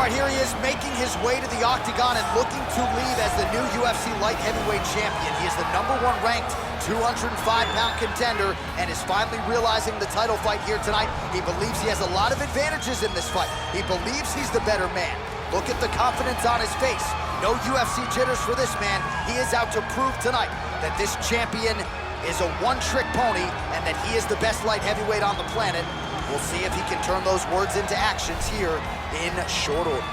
All right, here he is making his way to the octagon and looking to leave as the new UFC light heavyweight champion. He is the #1 ranked 205-pound contender and is finally realizing the title fight here tonight. He believes he has a lot of advantages in this fight. He believes he's the better man. Look at the confidence on his face. No UFC jitters for this man. He is out to prove tonight that this champion is a one-trick pony and that he is the best light heavyweight on the planet. We'll see if he can turn those words into actions here in short order.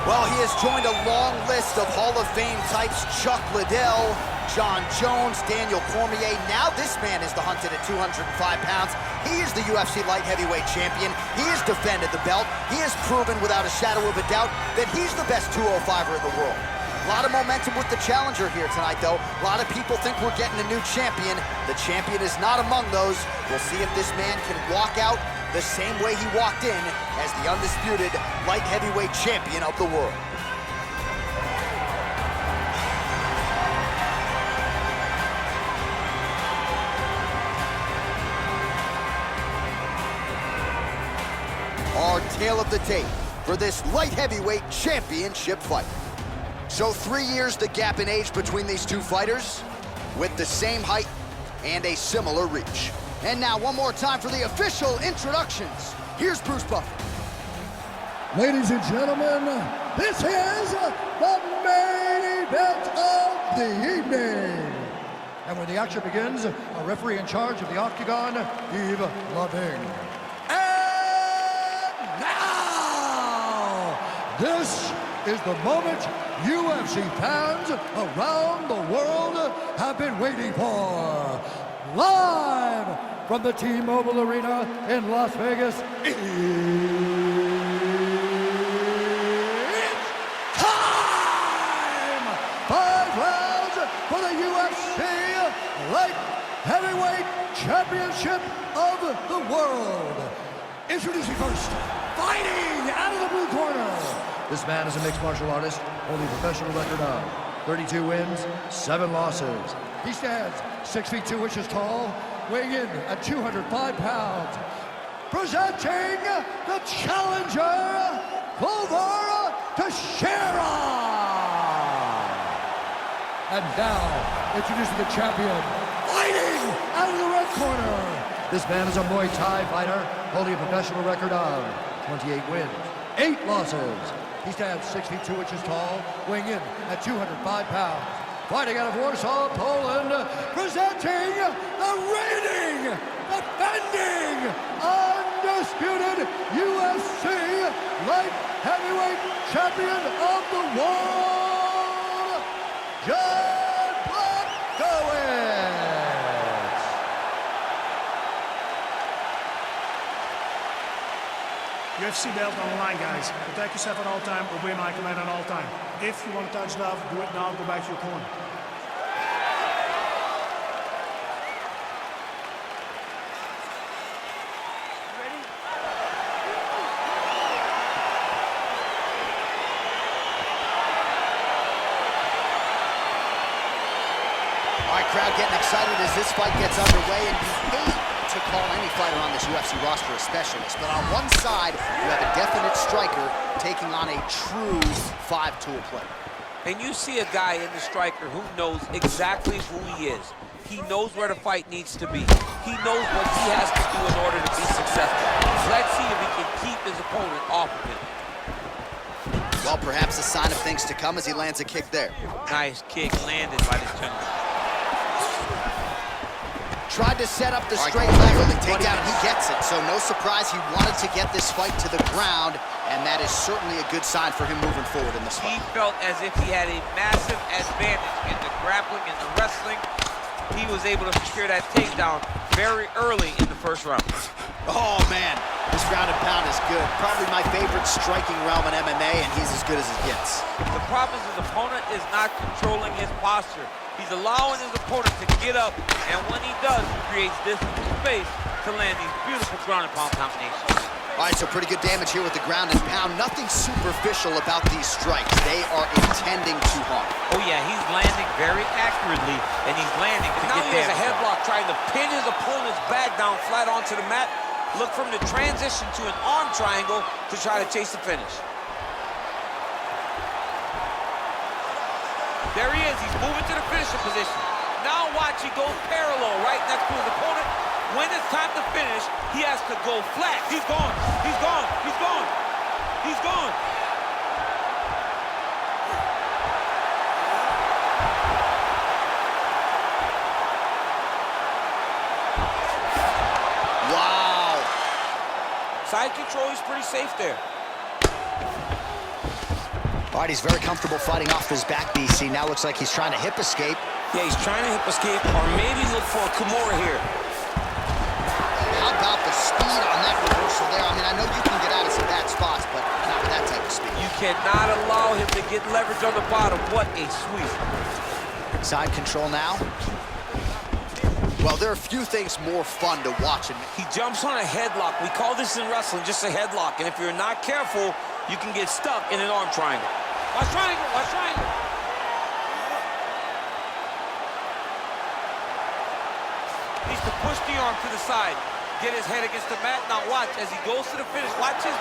Well, he has joined a long list of Hall of Fame types: Chuck Liddell, John Jones, Daniel Cormier. Now this man is the hunted at 205 pounds. He is the UFC light heavyweight champion. He has defended the belt. He has proven without a shadow of a doubt that he's the best 205er in the world. A lot of momentum with the challenger here tonight, though. A lot of people think we're getting a new champion. The champion is not among those. We'll see if this man can walk out the same way he walked in as the undisputed light heavyweight champion of the world. Our tale of the tape for this light heavyweight championship fight. So 3 years the gap in age between these two fighters, with the same height and a similar reach. And now one more time for the official introductions. Here's Bruce Buffer. Ladies and gentlemen, this is the main event of the evening. And when the action begins, a referee in charge of the octagon, Yves Loving. And now, this is the moment UFC fans around the world have been waiting for. Live from the T-Mobile Arena in Las Vegas, it's time! 5 rounds for the UFC Light Heavyweight Championship of the world. Introducing first, fighting out of the blue corner. This man is a mixed martial artist, holding a professional record of 32 wins, 7 losses. He stands 6 feet 2 inches tall, weighing in at 205 pounds. Presenting the challenger, Glovera Teixeira. And now, introducing the champion, fighting out of the red corner. This man is a Muay Thai fighter, holding a professional record of 28 wins, 8 losses. He stands 6 feet 2 inches tall, weighing in at 205 pounds. Fighting out of Warsaw, Poland, presenting the reigning, defending, undisputed UFC light heavyweight champion of the world, John Blachowicz. UFC belt on the line, guys. Protect yourself at all time, obey my command at all time. If you want to touch love, do it now, go back to your corner. Ready? All right, crowd getting excited as this fight gets underway, and you hate to call any fighter on this UFC roster a specialist, but on one side, you have a definite striker taking on a true 5-tool player. And you see a guy in the striker who knows exactly who he is. He knows where the fight needs to be. He knows what he has to do in order to be successful. Let's see if he can keep his opponent off of him. Well, perhaps a sign of things to come as he lands a kick there. Nice kick landed by this gentleman. Tried to set up the straight leg with the takedown, and he gets it. So no surprise, he wanted to get this fight to the ground, and that is certainly a good sign for him moving forward in this fight. He felt as if he had a massive advantage in the grappling and the wrestling. He was able to secure that takedown very early in the first round. Oh, man. This ground and pound is good. Probably my favorite striking realm in MMA, and he's as good as it gets. The problem is his opponent is not controlling his posture. He's allowing his opponent to get up, and when he does, he creates distance and space to land these beautiful ground and pound combinations. All right, so pretty good damage here with the ground and pound. Nothing superficial about these strikes. They are intending to harm. Oh, yeah, he's landing very accurately, and he's landing to Now get he has a damage. headlock trying to pin his opponent's back down flat onto the mat. Look from the transition to an arm triangle to try to chase the finish. There he is. He's moving to the finishing position. Now watch, he goes parallel right next to his opponent. When it's time to finish, he has to go flat. He's gone. He's gone. He's gone. He's gone. Wow. Side control is pretty safe there. All right, he's very comfortable fighting off his back, DC. Now looks like he's trying to hip escape. Yeah, he's trying to hip escape or maybe look for a Kimura here. How about the speed on that reversal there? I mean, I know you can get out of some bad spots, but not with that type of speed. You cannot allow him to get leverage on the bottom. What a sweep. Side control now. Well, there are a few things more fun to watch. He jumps on a headlock. We call this in wrestling just a headlock. And if you're not careful, you can get stuck in an arm triangle. Watch triangle. Watch triangle. Needs to push the arm to the side. Get his head against the mat. Now watch, as he goes to the finish, watch his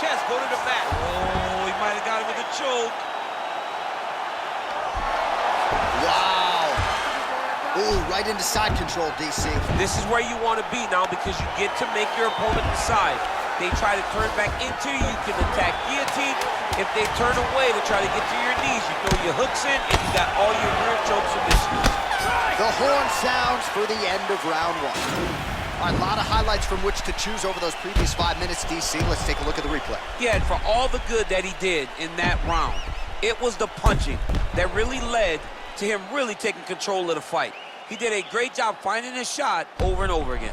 chest go to the mat. Oh, he might have got him with a choke. Wow. Ooh, right into side control, DC. This is where you want to be now because you get to make your opponent decide. They try to turn back into you, you can attack guillotine. If they turn away to try to get to your knees, you throw your hooks in and you got all your rear choke submissions. The horn sounds for the end of round one. All right, a lot of highlights from which to choose over those previous 5 minutes, DC. Let's take a look at the replay. Yeah, and for all the good that he did in that round, it was the punching that really led to him really taking control of the fight. He did a great job finding his shot over and over again.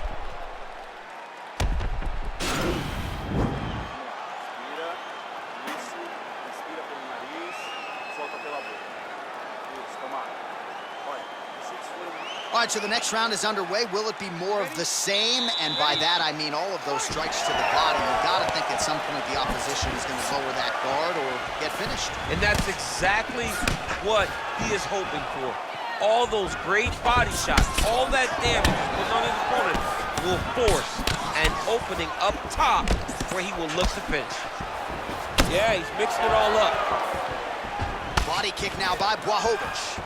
All right, so the next round is underway. Will it be more of the same? And by that, I mean all of those strikes to the body. You've got to think at some point the opposition is going to lower that guard or get finished. And that's exactly what he is hoping for. All those great body shots, all that damage put on his opponent will force an opening up top where he will look to finish. Yeah, he's mixing it all up. Body kick now by Blachowicz.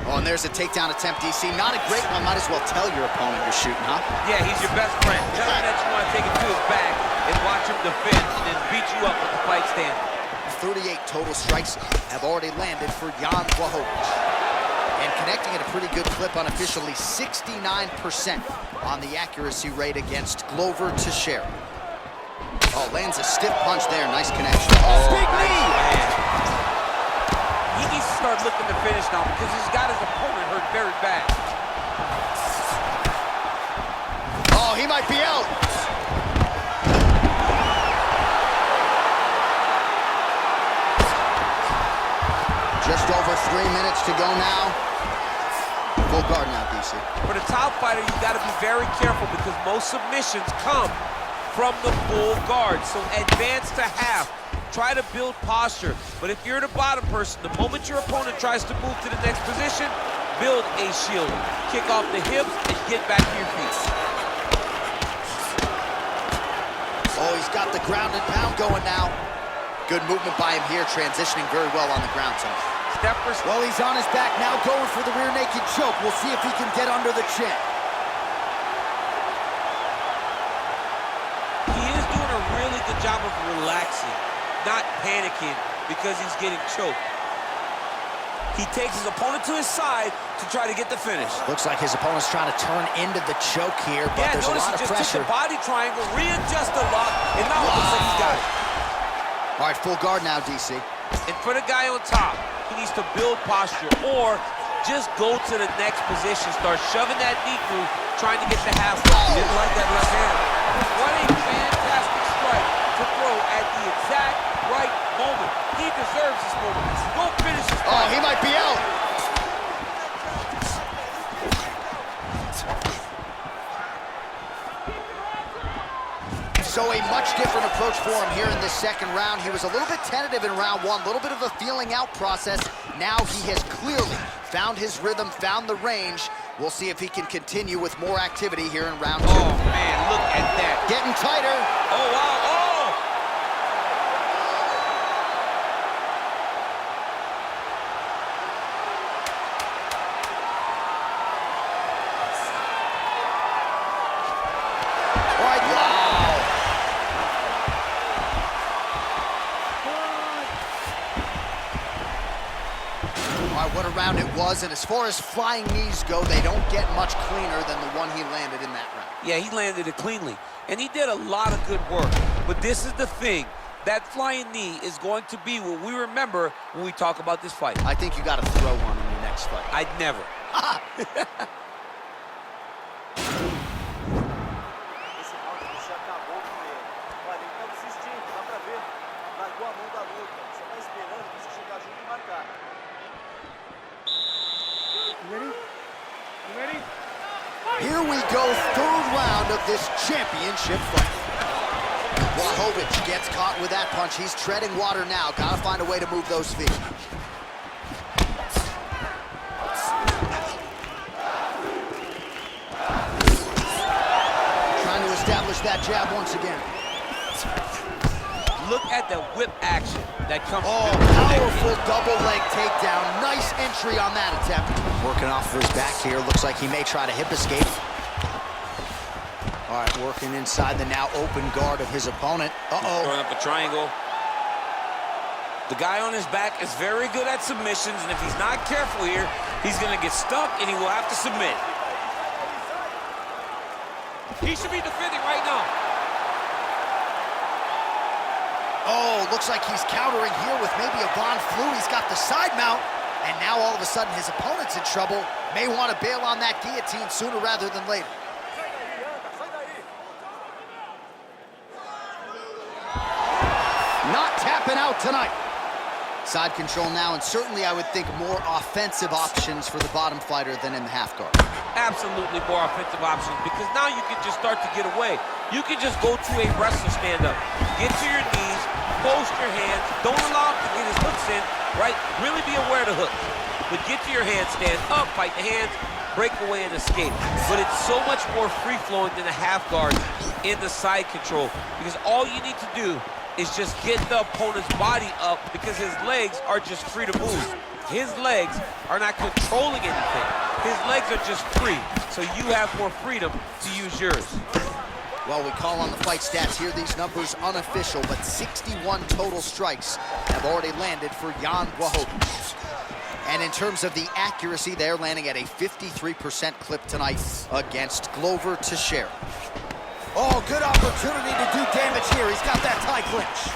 Oh, and there's a takedown attempt, DC. Not a great one. Might as well tell your opponent you're shooting, huh? Yeah, he's your best friend. Tell him that you want to take him to his back and watch him defend and then beat you up with the fight stand. 38 total strikes have already landed for Jan Blachowicz. And connecting at a pretty good clip, unofficially 69% on the accuracy rate against Glowver Teixeira. Oh, lands a stiff punch there. Nice connection. Oh, big knee! He needs to start looking to finish now because he's got his opponent hurt very bad. Oh, he might be out. Just over 3 minutes to go now. Full guard now, DC. For the top fighter, you got to be very careful because most submissions come from the full guard. So advance to half. Try to build posture. But if you're the bottom person, the moment your opponent tries to move to the next position, build a shield. Kick off the hips and get back to your feet. Oh, he's got the ground and pound going now. Good movement by him here, transitioning very well on the ground zone. Step for step. Well, he's on his back now, going for the rear naked choke. We'll see if he can get under the chin. He is doing a really good job of relaxing, not panicking because he's getting choked. He takes his opponent to his side to try to get the finish. Looks like his opponent's trying to turn into the choke here, but there's a lot of he just pressure. took the body triangle, readjust the lock, and now it looks like he's got it. All right, full guard now, DC. And for the guy on top, he needs to build posture or just go to the next position. Start shoving that knee through, trying to get the half. Didn't like that left hand. What a fantastic strike to throw at the exact right moment. He deserves this moment. Go finish this fight. Oh, he might be out. So a much different approach for him here in this second round. He was a little bit tentative in round one, a little bit of a feeling out process. Now he has clearly found his rhythm, found the range. We'll see if he can continue with more activity here in round two. Oh, man, look at that. Getting tighter. Oh, wow, oh! All right, wow. All right, what a round it was, and as far as flying knees go, they don't get much cleaner than the one he landed in that round. Yeah, he landed it cleanly, and he did a lot of good work. But this is the thing. That flying knee is going to be what we remember when we talk about this fight. I think you got to throw one in your next fight. I'd never. Esse round você acabou com ele. Olha, ele tá insistindo, dá pra ver. Largou a mão da luta. Só tá esperando você chegar junto e marcar. Here we go, third round of this championship fight. Blachowicz gets caught with that punch. He's treading water now. Gotta find a way to move those feet. Trying to establish that jab once again. Look at the whip action that comes Oh, from the powerful double leg takedown. Nice entry on that attempt. Working off of his back here. Looks like he may try to hip escape. All right, working inside the now open guard of his opponent. Uh-oh. Throwing up a triangle. The guy on his back is very good at submissions, and if he's not careful here, he's going to get stuck, and he will have to submit. He should be defending right now. Oh, looks like he's countering here with maybe a Von Flu. He's got the side mount, and now all of a sudden his opponent's in trouble. May want to bail on that guillotine sooner rather than later. Not tapping out tonight. Side control now, and certainly I would think more offensive options for the bottom fighter than in the half guard. Absolutely more offensive options, because now you can just start to get away. You can just go to a wrestler stand-up. Get to your knees, post your hands, don't allow him to get his hooks in, right? Really be aware of the hooks. But get to your hands, stand up, fight the hands, break away and escape. But it's so much more free-flowing than a half guard in the side control, because all you need to do is just get the opponent's body up, because his legs are just free to move. His legs are not controlling anything. His legs are just free, so you have more freedom to use yours. Well, we call on the fight stats here. These numbers unofficial, but 61 total strikes have already landed for Jan Blachowicz. And in terms of the accuracy, they're landing at a 53% clip tonight against Glowver Teixeira. Oh, good opportunity to do damage here. He's got that tie clinch.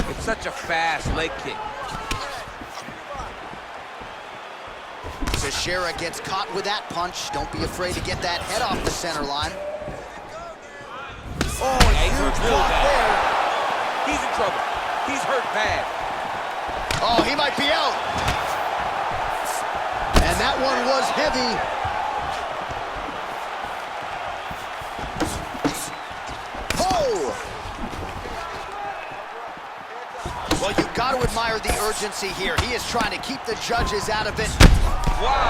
It's such a fast leg kick. Teixeira gets caught with that punch. Don't be afraid to get that head off the center line. Oh, a Yeah, he's huge hurt real block bad. there. He's in trouble. He's hurt bad. Oh, he might be out. And that one was heavy. Oh! Well, you've got to admire the urgency here. He is trying to keep the judges out of it. Wow.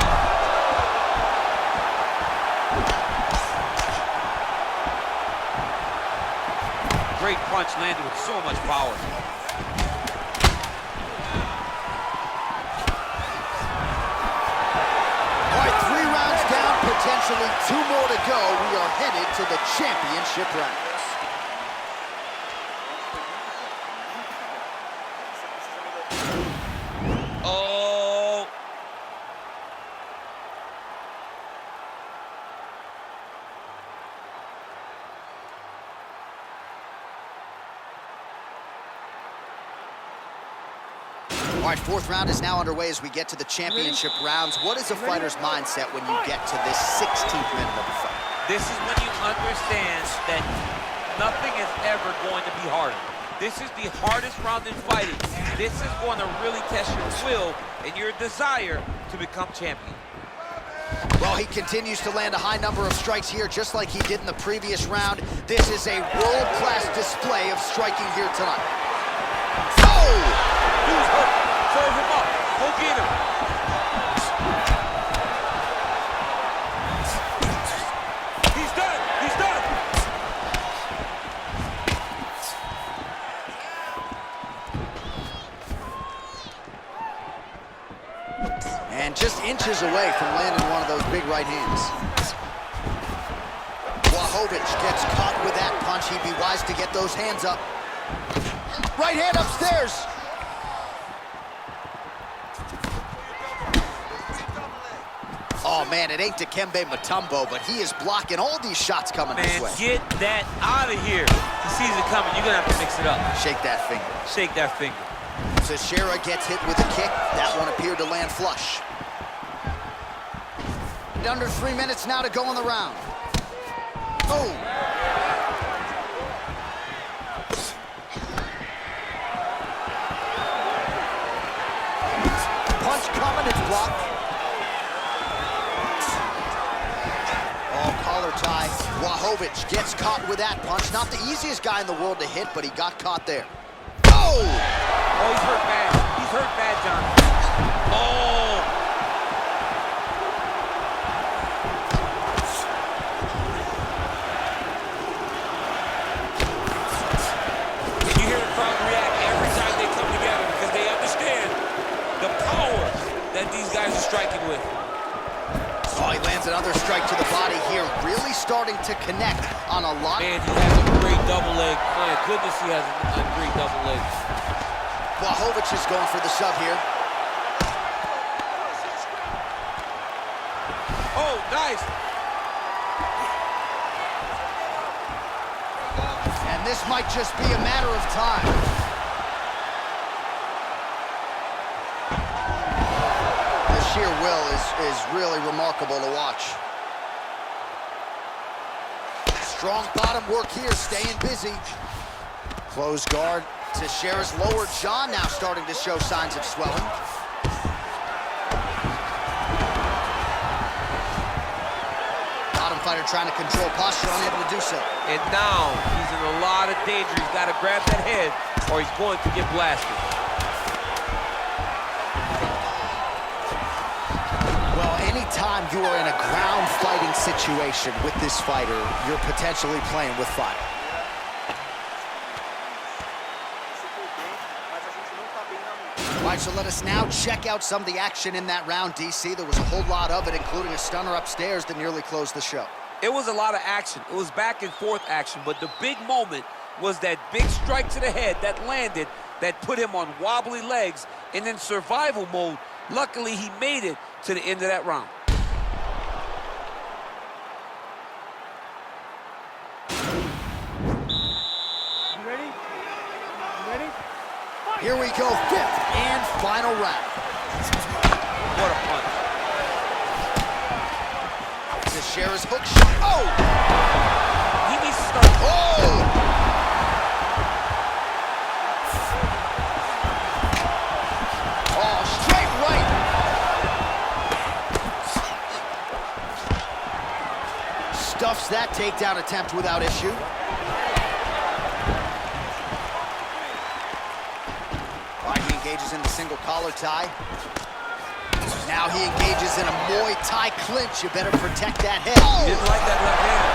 Great punch landed with so much power. All right, 3 rounds down, potentially 2 more to go. We are headed to the championship rounds. Oh. All right, fourth round is now underway as we get to the championship rounds. What is a fighter's mindset when you get to this 16th minute of the fight? This is when you understand that nothing is ever going to be harder. This is the hardest round in fighting. This is going to really test your will and your desire to become champion. Well, he continues to land a high number of strikes here, just like he did in the previous round. This is a world-class display of striking here tonight. Oh! Dude's hurt. Serve him up. Go get him. He's done. He's done. And just inches away from landing one of those big right hands. Blachowicz gets caught with that punch. He'd be wise to get those hands up. Right hand upstairs. Oh, man, it ain't Dikembe Mutombo, but he is blocking all these shots coming his way. Man, get that out of here. He sees it coming. You're going to have to mix it up. Shake that finger. Shake that finger. Teixeira gets hit with a kick. That one appeared to land flush. Under 3 minutes now to go in the round. Oh! Punch coming, it's blocked. Oh, collar tie. Blachowicz gets caught with that punch. Not the easiest guy in the world to hit, but he got caught there. Oh! Oh, he's hurt bad. He's hurt bad, John. Oh! And you hear the crowd react every time they come together because they understand the power that these guys are striking with. Oh, he lands another strike to the body here, really starting to connect on a lot. Man, he has a great double leg. My goodness, he has a great double leg. Blachowicz is going for the sub here. Oh, nice. And this might just be a matter of time. The sheer will is really remarkable to watch. Strong bottom work here, staying busy. Close guard. Teixeira's lower jaw now starting to show signs of swelling. Bottom fighter trying to control posture, unable to do so. And now he's in a lot of danger. He's got to grab that head or he's going to get blasted. Well, anytime you are in a ground fighting situation with this fighter, you're potentially playing with fire. All right, so let us now check out some of the action in that round, DC. There was a whole lot of it, including a stunner upstairs that nearly closed the show. It was a lot of action. It was back and forth action, but the big moment was that big strike to the head that landed, that put him on wobbly legs, and in survival mode, luckily he made it to the end of that round. You ready? You ready? Here we go, fifth and final round. What a punch. Teixeira's hook shot. Oh! He needs to start. Oh! Oh, straight right. Stuffs that takedown attempt without issue. He engages in the single collar tie. Now he engages in a Muay Thai clinch. You better protect that head. Oh! Didn't like that left hand.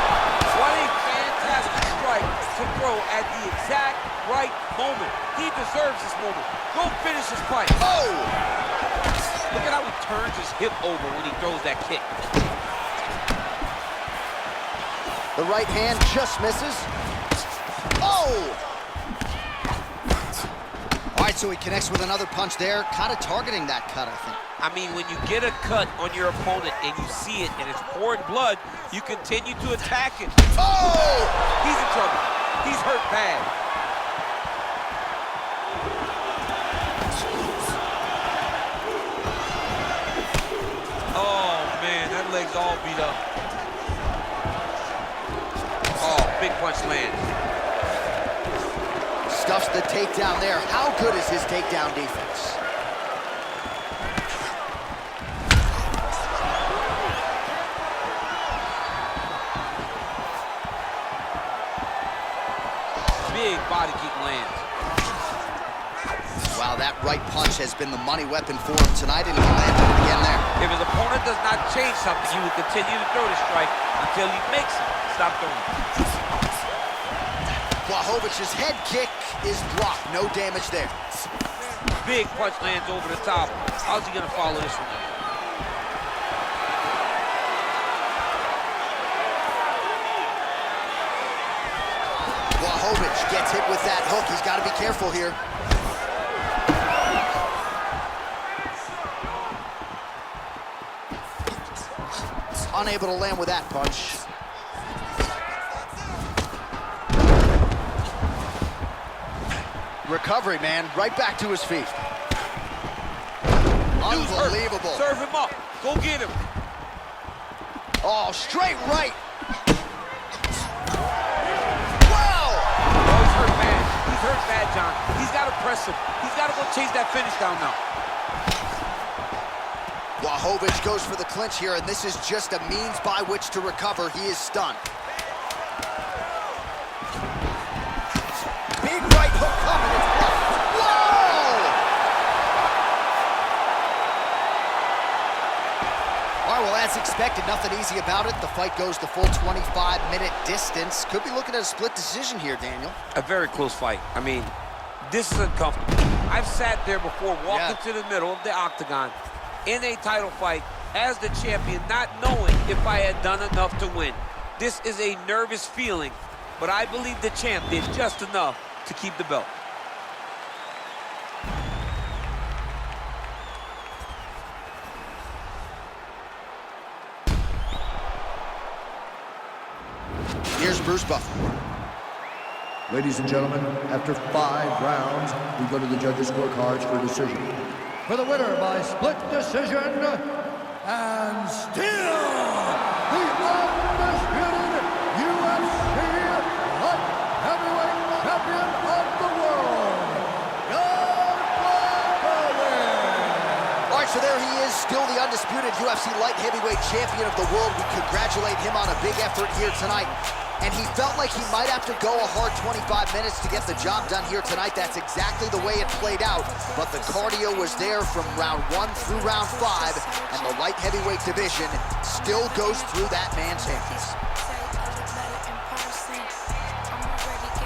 What a fantastic strike to throw at the exact right moment. He deserves this moment. Go finish his fight. Oh! Look at how he turns his hip over when he throws that kick. The right hand just misses. Oh! All right, so he connects with another punch there, kind of targeting that cut, I think. I mean, when you get a cut on your opponent and you see it and it's pouring blood, you continue to attack it. Oh! He's in trouble. He's hurt bad. he's all beat up. Oh, big punch lands. Stuffs the takedown there. How good is his takedown defense? Big body kick lands. Wow, that right punch has been the money weapon for him tonight, and he landed it again there. If his opponent does not change something, he will continue to throw the strike until he makes it stop throwing. Blahovich's head kick is blocked. No damage there. Big punch lands over the top. How's he gonna follow this one up? Blachowicz gets hit with that hook. He's got to be careful here. Unable to land with that punch. Recovery, man. Right back to his feet. Unbelievable. Serve him up. Go get him. Oh, straight right. He's hurt bad, John. He's got to press him. He's got to go chase that finish down now. Blachowicz goes for the clinch here, and this is just a means by which to recover. He is stunned. Big right hook coming. It's blocked. Whoa! All right, well, as expected, nothing easy about it. The fight goes the full 25-minute distance. Could be looking at a split decision here, Daniel. A very close fight. I mean, this is uncomfortable. I've sat there before, walking to the middle of the octagon in a title fight as the champion, not knowing if I had done enough to win. This is a nervous feeling, but I believe the champ did just enough to keep the belt. Here's Bruce Buffer. Ladies and gentlemen, after 5 rounds, we go to the judges' scorecards for a decision. For the winner by split decision, and still the undisputed UFC light heavyweight champion of the world, Blachowicz. All right, so there he is, still the undisputed UFC light heavyweight champion of the world. We congratulate him on a big effort here tonight. And he felt like he might have to go a hard 25 minutes to get the job done here tonight. That's exactly the way it played out. But the cardio was there from round 1 through round 5, and the light heavyweight division still goes through that man's hands.